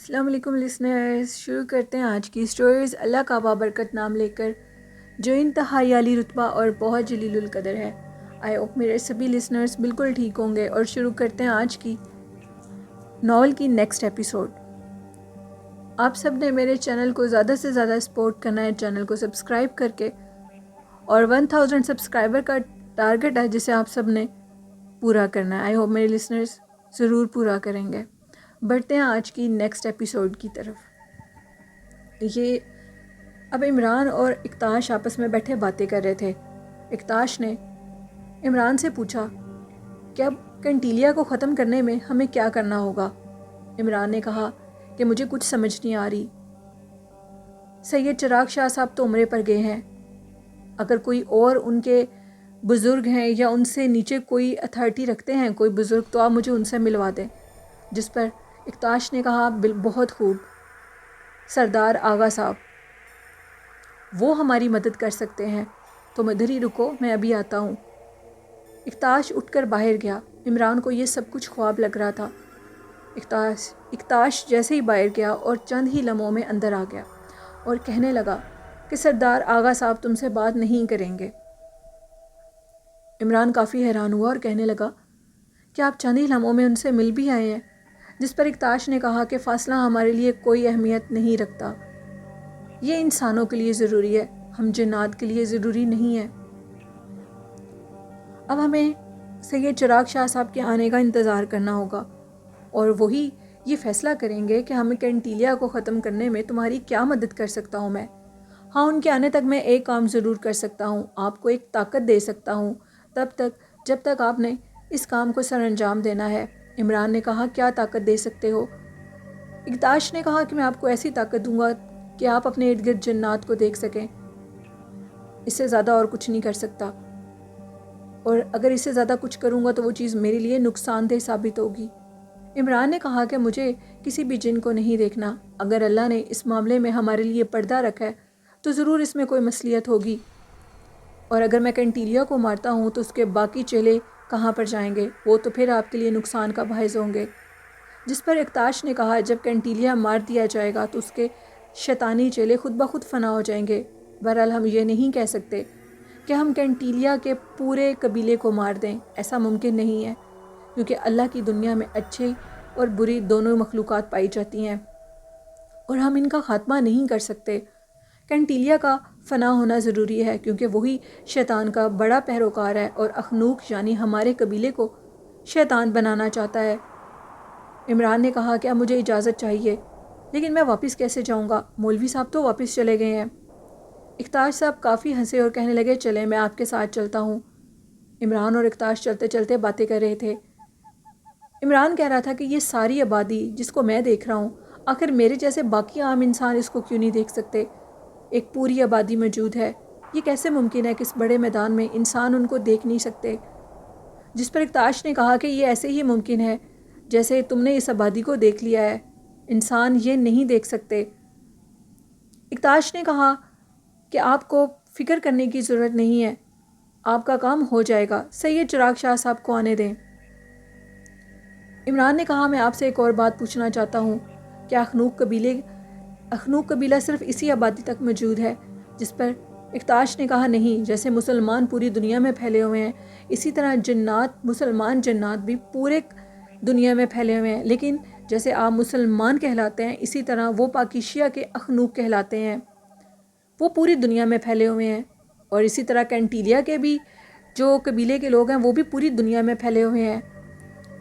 السلام علیکم لسنرز، شروع کرتے ہیں آج کی سٹوریز اللہ کا بابرکت نام لے کر جو انتہائی عالی رتبہ اور بہت جلیل القدر ہے۔ آئی ہوپ میرے سبھی لسنرز بالکل ٹھیک ہوں گے اور شروع کرتے ہیں آج کی ناول کی نیکسٹ ایپیسوڈ۔ آپ سب نے میرے چینل کو زیادہ سے زیادہ سپورٹ کرنا ہے، چینل کو سبسکرائب کر کے، اور 1000 سبسکرائبر کا ٹارگٹ ہے جسے آپ سب نے پورا کرنا ہے۔ آئی ہوپ میرے لسنرز ضرور پورا کریں گے۔ بڑھتے ہیں آج کی نیکسٹ ایپیسوڈ کی طرف۔ یہ اب عمران اور اکتاش آپس میں بیٹھے باتیں کر رہے تھے۔ اکتاش نے عمران سے پوچھا کہ اب کنٹیلیا کو ختم کرنے میں ہمیں کیا کرنا ہوگا۔ عمران نے کہا کہ مجھے کچھ سمجھ نہیں آ رہی۔ سید چراغ شاہ صاحب تو عمرے پر گئے ہیں، اگر کوئی اور ان کے بزرگ ہیں یا ان سے نیچے کوئی اتھارٹی رکھتے ہیں کوئی بزرگ، تو آپ مجھے ان سے ملوا دیں۔ جس پر اکتاش نے کہا بہت خوب، سردار آغا صاحب وہ ہماری مدد کر سکتے ہیں، تم ادھر ہی رکو، میں ابھی آتا ہوں۔ اکتاش اٹھ کر باہر گیا۔ عمران کو یہ سب کچھ خواب لگ رہا تھا۔ اکتاش جیسے ہی باہر گیا اور چند ہی لمحوں میں اندر آ گیا اور کہنے لگا کہ سردار آغا صاحب تم سے بات نہیں کریں گے۔ عمران کافی حیران ہوا اور کہنے لگا کہ آپ چند ہی لمحوں میں ان سے مل بھی آئے ہیں۔ جس پر اکتاش نے کہا کہ فاصلہ ہمارے لیے کوئی اہمیت نہیں رکھتا، یہ انسانوں کے لیے ضروری ہے، ہم جنات کے لیے ضروری نہیں ہے۔ اب ہمیں سید چراغ شاہ صاحب کے آنے کا انتظار کرنا ہوگا اور وہی یہ فیصلہ کریں گے کہ ہمیں کنٹیلیا کو ختم کرنے میں تمہاری کیا مدد کر سکتا ہوں میں۔ ہاں، ان کے آنے تک میں ایک کام ضرور کر سکتا ہوں، آپ کو ایک طاقت دے سکتا ہوں تب تک جب تک آپ نے اس کام کو سر انجام دینا ہے۔ عمران نے کہا کیا طاقت دے سکتے ہو؟ اکتاش نے کہا کہ میں آپ کو ایسی طاقت دوں گا کہ آپ اپنے ارد گرد جنات کو دیکھ سکیں، اس سے زیادہ اور کچھ نہیں کر سکتا، اور اگر اس سے زیادہ کچھ کروں گا تو وہ چیز میرے لیے نقصان دہ ثابت ہوگی۔ عمران نے کہا کہ مجھے کسی بھی جن کو نہیں دیکھنا، اگر اللہ نے اس معاملے میں ہمارے لیے پردہ رکھا ہے تو ضرور اس میں کوئی مصلحت ہوگی، اور اگر میں کنٹیلیا کو مارتا ہوں تو اس کے باقی چیلے کہاں پر جائیں گے، وہ تو پھر آپ کے لیے نقصان کا باعث ہوں گے۔ جس پر اکتاش نے کہا جب کنٹیلیا مار دیا جائے گا تو اس کے شیطانی چیلے خود بخود فنا ہو جائیں گے۔ بہرحال ہم یہ نہیں کہہ سکتے کہ ہم کنٹیلیا کے پورے قبیلے کو مار دیں، ایسا ممکن نہیں ہے، کیونکہ اللہ کی دنیا میں اچھے اور بری دونوں مخلوقات پائی جاتی ہیں اور ہم ان کا خاتمہ نہیں کر سکتے۔ کنٹیلیا کا فنا ہونا ضروری ہے کیونکہ وہی شیطان کا بڑا پیروکار ہے اور اخنوق یعنی ہمارے قبیلے کو شیطان بنانا چاہتا ہے۔ عمران نے کہا کہ اب مجھے اجازت چاہیے، لیکن میں واپس کیسے جاؤں گا؟ مولوی صاحب تو واپس چلے گئے ہیں۔ اکتاش صاحب کافی ہنسے اور کہنے لگے چلیں میں آپ کے ساتھ چلتا ہوں۔ عمران اور اکتاش چلتے چلتے باتیں کر رہے تھے۔ عمران کہہ رہا تھا کہ یہ ساری آبادی جس کو میں دیکھ رہا ہوں، آخر میرے جیسے باقی عام انسان اس کو کیوں نہیں دیکھ سکتے؟ ایک پوری آبادی موجود ہے، یہ کیسے ممکن ہے کہ اس بڑے میدان میں انسان ان کو دیکھ نہیں سکتے؟ جس پر اکتاش نے کہا کہ یہ ایسے ہی ممکن ہے جیسے تم نے اس آبادی کو دیکھ لیا ہے، انسان یہ نہیں دیکھ سکتے۔ اکتاش نے کہا کہ آپ کو فکر کرنے کی ضرورت نہیں ہے، آپ کا کام ہو جائے گا، سید چراغ شاہ صاحب کو آنے دیں۔ عمران نے کہا میں آپ سے ایک اور بات پوچھنا چاہتا ہوں، کیا اخنوق قبیلہ صرف اسی آبادی تک موجود ہے؟ جس پر اکتاش نے کہا نہیں، جیسے مسلمان پوری دنیا میں پھیلے ہوئے ہیں اسی طرح جنات، مسلمان جنات بھی پورے دنیا میں پھیلے ہوئے ہیں، لیکن جیسے آپ مسلمان کہلاتے ہیں اسی طرح وہ پاکیشیا کے اخنوق کہلاتے ہیں، وہ پوری دنیا میں پھیلے ہوئے ہیں، اور اسی طرح کنٹیلیا کے بھی جو قبیلے کے لوگ ہیں وہ بھی پوری دنیا میں پھیلے ہوئے ہیں۔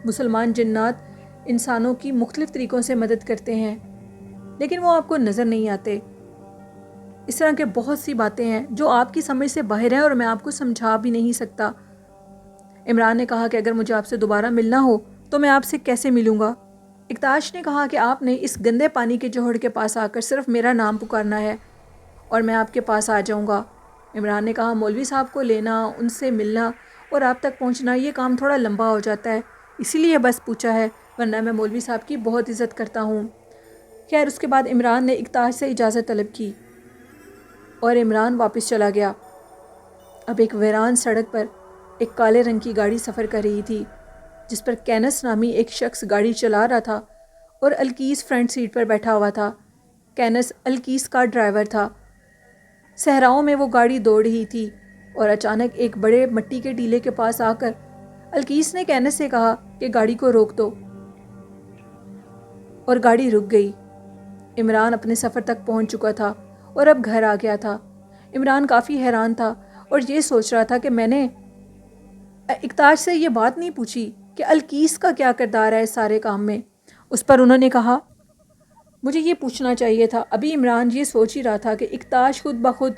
مسلمان جنات انسانوں کی مختلف طریقوں سے مدد کرتے ہیں لیکن وہ آپ کو نظر نہیں آتے۔ اس طرح کے بہت سی باتیں ہیں جو آپ کی سمجھ سے باہر ہیں اور میں آپ کو سمجھا بھی نہیں سکتا۔ عمران نے کہا کہ اگر مجھے آپ سے دوبارہ ملنا ہو تو میں آپ سے کیسے ملوں گا؟ اکتاش نے کہا کہ آپ نے اس گندے پانی کے جوہر کے پاس آ کر صرف میرا نام پکارنا ہے اور میں آپ کے پاس آ جاؤں گا۔ عمران نے کہا مولوی صاحب کو لینا، ان سے ملنا اور آپ تک پہنچنا یہ کام تھوڑا لمبا ہو جاتا ہے، اسی لیے بس پوچھا ہے، ورنہ میں مولوی صاحب کی بہت عزت کرتا ہوں۔ خیر اس کے بعد عمران نے اکتاش سے اجازت طلب کی اور عمران واپس چلا گیا۔ اب ایک ویران سڑک پر ایک کالے رنگ کی گاڑی سفر کر رہی تھی جس پر کینس نامی ایک شخص گاڑی چلا رہا تھا اور الکیس فرنٹ سیٹ پر بیٹھا ہوا تھا۔ کینس الکیس کا ڈرائیور تھا۔ صحراؤں میں وہ گاڑی دوڑ رہی تھی اور اچانک ایک بڑے مٹی کے ٹیلے کے پاس آ کر الکیس نے کینس سے کہا کہ گاڑی کو روک دو، اور گاڑی رک گئی۔ عمران اپنے سفر تک پہنچ چکا تھا اور اب گھر آ گیا تھا۔ عمران کافی حیران تھا اور یہ سوچ رہا تھا کہ میں نے اکتاش سے یہ بات نہیں پوچھی کہ الکیس کا کیا کردار ہے اس سارے کام میں۔ اس پر انہوں نے کہا مجھے یہ پوچھنا چاہیے تھا۔ ابھی عمران یہ سوچ ہی رہا تھا کہ اکتاش خود بخود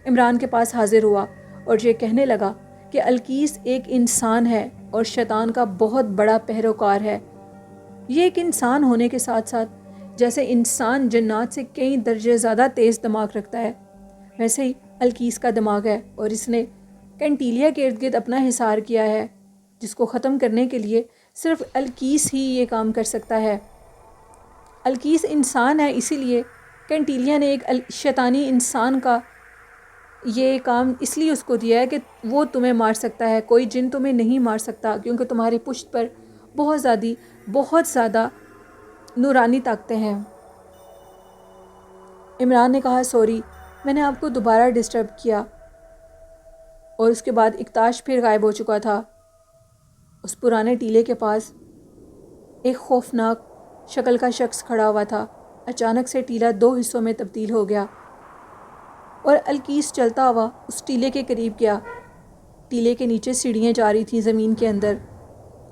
عمران کے پاس حاضر ہوا اور یہ کہنے لگا کہ الکیس ایک انسان ہے اور شیطان کا بہت بڑا پیروکار ہے۔ یہ ایک انسان ہونے کے ساتھ ساتھ جیسے انسان جنات سے کئی درجے زیادہ تیز دماغ رکھتا ہے، ویسے ہی الکیس کا دماغ ہے، اور اس نے کینٹیلیا کے ارد گرد اپنا حصار کیا ہے، جس کو ختم کرنے کے لیے صرف الکیس ہی یہ کام کر سکتا ہے۔ الکیس انسان ہے، اسی لیے کینٹیلیا نے ایک شیطانی انسان کا یہ کام اس لیے اس کو دیا ہے کہ وہ تمہیں مار سکتا ہے، کوئی جن تمہیں نہیں مار سکتا، کیونکہ تمہاری پشت پر بہت زیادہ نورانی طاقتیں ہیں۔ عمران نے کہا سوری، میں نے آپ کو دوبارہ ڈسٹرب کیا، اور اس کے بعد اکتاش پھر غائب ہو چکا تھا۔ اس پرانے ٹیلے کے پاس ایک خوفناک شکل کا شخص کھڑا ہوا تھا۔ اچانک سے ٹیلہ 2 حصوں میں تبدیل ہو گیا اور الکیس چلتا ہوا اس ٹیلے کے قریب گیا۔ ٹیلے کے نیچے سیڑھیاں جا رہی تھیں زمین کے اندر۔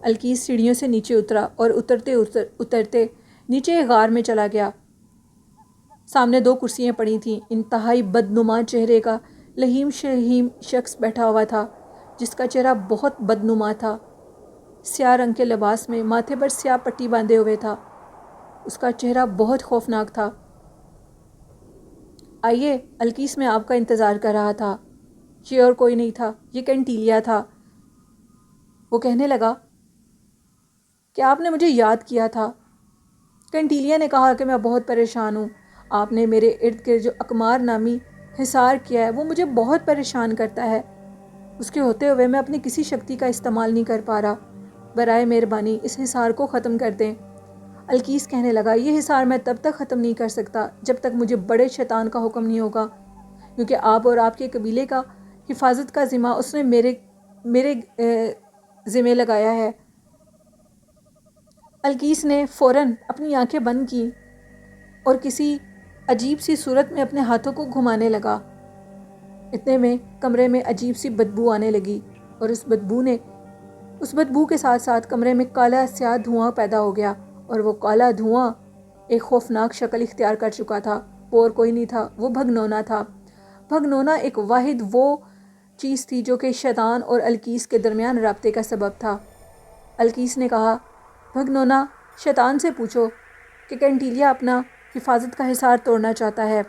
الکیس سیڑھیوں سے نیچے اترا اور اترتے نیچے ایک غار میں چلا گیا۔ سامنے 2 کرسیاں پڑی تھیں۔ انتہائی بدنما چہرے کا لہیم شہیم شخص بیٹھا ہوا تھا، جس کا چہرہ بہت بدنما تھا۔ سیاہ رنگ کے لباس میں ماتھے پر سیاہ پٹی باندھے ہوئے تھا۔ اس کا چہرہ بہت خوفناک تھا۔ آئیے، الکیس میں آپ کا انتظار کر رہا تھا۔ یہ اور کوئی نہیں تھا، یہ کینٹیلیا تھا۔ وہ کہنے لگا کہ آپ نے مجھے یاد کیا تھا۔ کینٹیلیا نے کہا کہ میں بہت پریشان ہوں۔ آپ نے میرے ارد گرد جو اقمار نامی حصار کیا ہے وہ مجھے بہت پریشان کرتا ہے۔ اس کے ہوتے ہوئے میں اپنی کسی شکتی کا استعمال نہیں کر پا رہا۔ برائے مہربانی اس حصار کو ختم کر دیں۔ الکیس کہنے لگا یہ حصار میں تب تک ختم نہیں کر سکتا جب تک مجھے بڑے شیطان کا حکم نہیں ہوگا، کیونکہ آپ اور آپ کے قبیلے کا حفاظت کا ذمہ اس نے میرے ذمہ لگایا ہے۔ الکیس نے فوراً اپنی آنکھیں بند کی اور کسی عجیب سی صورت میں اپنے ہاتھوں کو گھمانے لگا۔ اتنے میں کمرے میں عجیب سی بدبو آنے لگی، اور اس بدبو کے ساتھ ساتھ کمرے میں کالا سیاہ دھواں پیدا ہو گیا، اور وہ کالا دھواں ایک خوفناک شکل اختیار کر چکا تھا۔ وہ اور کوئی نہیں تھا، وہ بھگنونا تھا۔ بھگنونا ایک واحد وہ چیز تھی جو کہ شیطان اور الکیس کے درمیان رابطے کا سبب تھا۔ الکیس نے کہا بھگنونا، شیطان سے پوچھو کہ کینٹیلیا اپنا حفاظت کا حصار توڑنا چاہتا ہے۔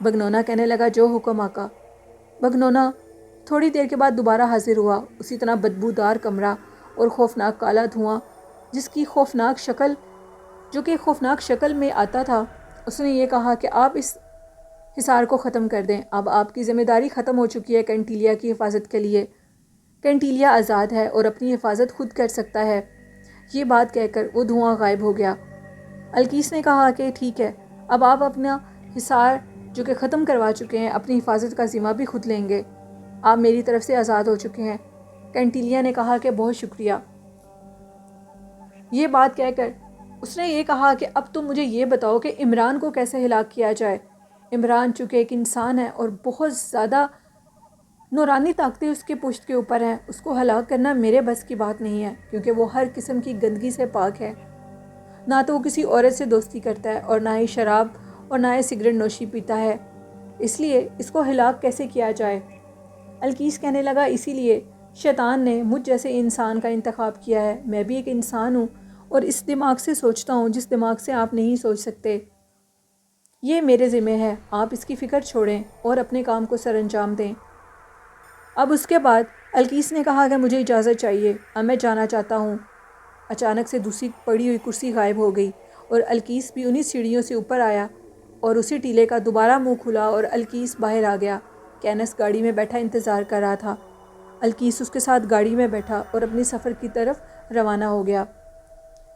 بھگنونا کہنے لگا جو حکم آقا۔ بھگنونا تھوڑی دیر کے بعد دوبارہ حاضر ہوا، اسی طرح بدبودار کمرہ اور خوفناک کالا دھواں جو کہ خوفناک شکل میں آتا تھا۔ اس نے یہ کہا کہ آپ اس حصار کو ختم کر دیں، اب آپ کی ذمہ داری ختم ہو چکی ہے کینٹیلیا کی حفاظت کے لیے۔ کینٹیلیا آزاد ہے اور اپنی حفاظت خود کر سکتا ہے۔ یہ بات کہہ کر وہ دھواں غائب ہو گیا۔ الکیس نے کہا کہ ٹھیک ہے، اب آپ اپنا حصار جو کہ ختم کروا چکے ہیں، اپنی حفاظت کا ذمہ بھی خود لیں گے۔ آپ میری طرف سے آزاد ہو چکے ہیں۔ کینٹیلیا نے کہا کہ بہت شکریہ۔ یہ بات کہہ کر اس نے یہ کہا کہ اب تم مجھے یہ بتاؤ کہ عمران کو کیسے ہلاک کیا جائے۔ عمران چونکہ ایک انسان ہے اور بہت زیادہ نورانی طاقتیں اس کے پشت کے اوپر ہیں، اس کو ہلاک کرنا میرے بس کی بات نہیں ہے، کیونکہ وہ ہر قسم کی گندگی سے پاک ہے۔ نہ تو وہ کسی عورت سے دوستی کرتا ہے، اور نہ ہی شراب اور نہ ہی سگریٹ نوشی پیتا ہے، اس لیے اس کو ہلاک کیسے کیا جائے؟ الکیس کہنے لگا اسی لیے شیطان نے مجھ جیسے انسان کا انتخاب کیا ہے۔ میں بھی ایک انسان ہوں اور اس دماغ سے سوچتا ہوں جس دماغ سے آپ نہیں سوچ سکتے۔ یہ میرے ذمہ ہے، آپ اس کی فکر چھوڑیں اور اپنے کام کو سر انجام دیں۔ اب اس کے بعد الکیس نے کہا کہ مجھے اجازت چاہیے، اب میں جانا چاہتا ہوں۔ اچانک سے دوسری پڑی ہوئی کرسی غائب ہو گئی اور الکیس بھی انہی سیڑھیوں سے اوپر آیا اور اسی ٹیلے کا دوبارہ منہ کھلا اور الکیس باہر آ گیا۔ کینس گاڑی میں بیٹھا انتظار کر رہا تھا۔ الکیس اس کے ساتھ گاڑی میں بیٹھا اور اپنے سفر کی طرف روانہ ہو گیا۔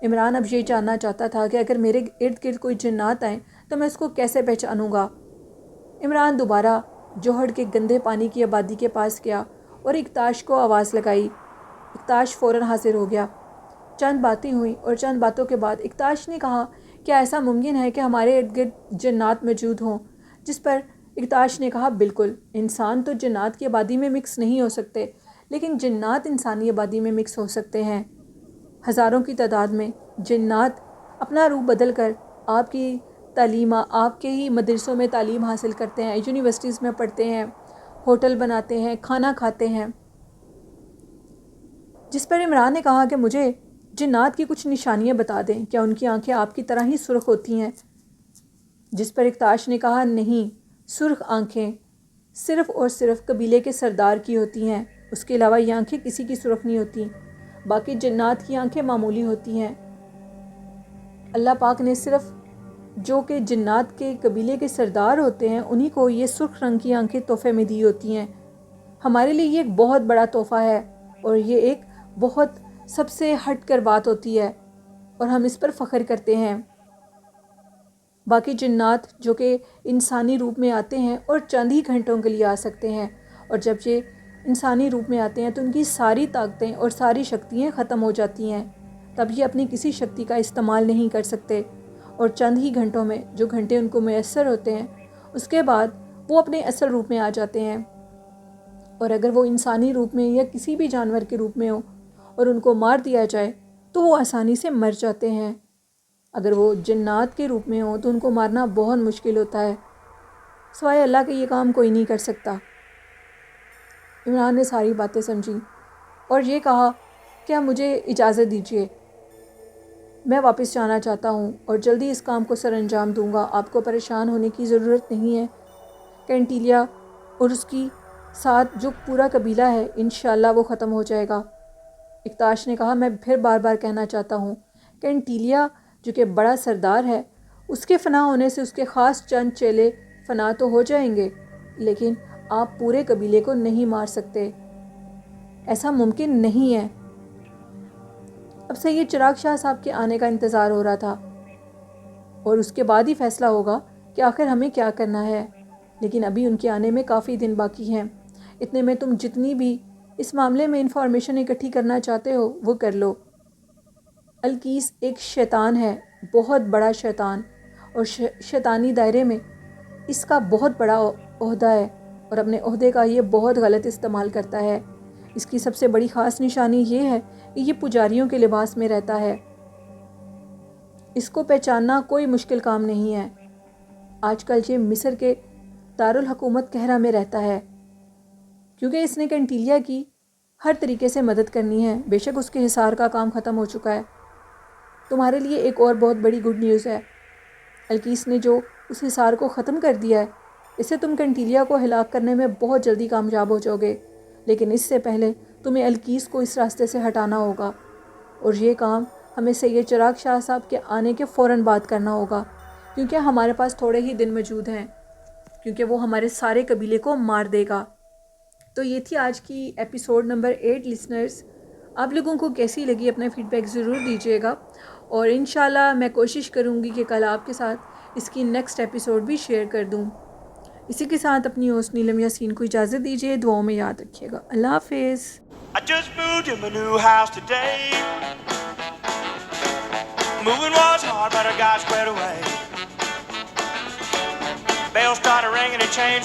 عمران اب یہ جاننا چاہتا تھا کہ اگر میرے ارد گرد کوئی جنات آئیں تو میں اس کو کیسے پہچانوں گا۔ عمران دوبارہ جوہڑ کے گندے پانی کی آبادی کے پاس گیا اور اکتاش کو آواز لگائی۔ اکتاش فوراً حاضر ہو گیا۔ چند باتیں ہوئیں اور چند باتوں کے بعد اکتاش نے کہا کیا ایسا ممکن ہے کہ ہمارے ارد گرد جنات موجود ہوں؟ جس پر اکتاش نے کہا بالکل، انسان تو جنات کی آبادی میں مکس نہیں ہو سکتے، لیکن جنات انسانی آبادی میں مکس ہو سکتے ہیں۔ ہزاروں کی تعداد میں جنات اپنا روپ بدل کر آپ کی آپ کے ہی مدرسوں میں تعلیم حاصل کرتے ہیں، یونیورسٹیز میں پڑھتے ہیں، ہوٹل بناتے ہیں، کھانا کھاتے ہیں۔ جس پر عمران نے کہا کہ مجھے جنات کی کچھ نشانیاں بتا دیں، کیا ان کی آنکھیں آپ کی طرح ہی سرخ ہوتی ہیں؟ جس پر اکتاش نے کہا نہیں، سرخ آنکھیں صرف اور صرف قبیلے کے سردار کی ہوتی ہیں، اس کے علاوہ یہ آنکھیں کسی کی سرخ نہیں ہوتی، باقی جنات کی آنکھیں معمولی ہوتی ہیں۔ اللہ پاک نے صرف جو کہ جنات کے قبیلے کے سردار ہوتے ہیں انہی کو یہ سرخ رنگ کی آنکھیں تحفے میں دی ہوتی ہیں۔ ہمارے لیے یہ ایک بہت بڑا تحفہ ہے اور یہ ایک بہت سب سے ہٹ کر بات ہوتی ہے اور ہم اس پر فخر کرتے ہیں۔ باقی جنات جو کہ انسانی روپ میں آتے ہیں اور چند ہی گھنٹوں کے لیے آ سکتے ہیں، اور جب یہ انسانی روپ میں آتے ہیں تو ان کی ساری طاقتیں اور ساری شکتیاں ختم ہو جاتی ہیں، تب یہ اپنی کسی شکتی کا استعمال نہیں کر سکتے، اور چند ہی گھنٹوں میں جو گھنٹے ان کو میسر ہوتے ہیں اس کے بعد وہ اپنے اصل روپ میں آ جاتے ہیں۔ اور اگر وہ انسانی روپ میں یا کسی بھی جانور کے روپ میں ہو اور ان کو مار دیا جائے تو وہ آسانی سے مر جاتے ہیں۔ اگر وہ جنات کے روپ میں ہوں تو ان کو مارنا بہت مشکل ہوتا ہے، سوائے اللہ کے یہ کام کوئی نہیں کر سکتا۔ عمران نے ساری باتیں سمجھی اور یہ کہا کہ مجھے اجازت دیجیے، میں واپس جانا چاہتا ہوں اور جلدی اس کام کو سر انجام دوں گا، آپ کو پریشان ہونے کی ضرورت نہیں ہے۔ کینٹیلیا اور اس کی ساتھ جو پورا قبیلہ ہے انشاءاللہ وہ ختم ہو جائے گا۔ اکتاش نے کہا میں پھر بار بار کہنا چاہتا ہوں، کینٹیلیا جو کہ بڑا سردار ہے، اس کے فنا ہونے سے اس کے خاص چند چیلے فنا تو ہو جائیں گے، لیکن آپ پورے قبیلے کو نہیں مار سکتے، ایسا ممکن نہیں ہے۔ اب سید چراغ شاہ صاحب کے آنے کا انتظار ہو رہا تھا اور اس کے بعد ہی فیصلہ ہوگا کہ آخر ہمیں کیا کرنا ہے، لیکن ابھی ان کے آنے میں کافی دن باقی ہیں۔ اتنے میں تم جتنی بھی اس معاملے میں انفارمیشن اکٹھی کرنا چاہتے ہو وہ کر لو۔ القیس ایک شیطان ہے، بہت بڑا شیطان، اور شیطانی دائرے میں اس کا بہت بڑا عہدہ ہے اور اپنے عہدے کا یہ بہت غلط استعمال کرتا ہے۔ اس کی سب سے بڑی خاص نشانی یہ ہے کہ یہ پجاریوں کے لباس میں رہتا ہے۔ اس کو پہچاننا کوئی مشکل کام نہیں ہے۔ آج کل یہ مصر کے دارالحکومت قہرہ میں رہتا ہے، کیونکہ اس نے کینٹیلیا کی ہر طریقے سے مدد کرنی ہے۔ بے شک اس کے حصار کا کام ختم ہو چکا ہے۔ تمہارے لیے ایک اور بہت بڑی گڈ نیوز ہے، القیس نے جو اس حصار کو ختم کر دیا ہے، اس سے تم کینٹیلیا کو ہلاک کرنے میں بہت جلدی کامیاب ہو جاؤ گے، لیکن اس سے پہلے تمہیں القیس کو اس راستے سے ہٹانا ہوگا، اور یہ کام ہمیں سید چراغ شاہ صاحب کے آنے کے فوراً بعد کرنا ہوگا، کیونکہ ہمارے پاس تھوڑے ہی دن موجود ہیں، کیونکہ وہ ہمارے سارے قبیلے کو مار دے گا۔ تو یہ تھی آج کی ایپیسوڈ نمبر 8 لسنرز۔ آپ لوگوں کو کیسی لگی اپنا فیڈ بیک ضرور دیجیے گا، اور انشاءاللہ میں کوشش کروں گی کہ کل آپ کے ساتھ اس کی نیکسٹ ایپیسوڈ بھی شیئر کر دوں۔ اسی کے ساتھ اپنی ہوسٹ نیلم یاسین کو اجازت دیجیے، دعاؤں میں یاد رکھیے گا۔ اللہ حافظ۔ I just moved in my new house today. Moving was hard, but I got squared away. Bells started ringing and changed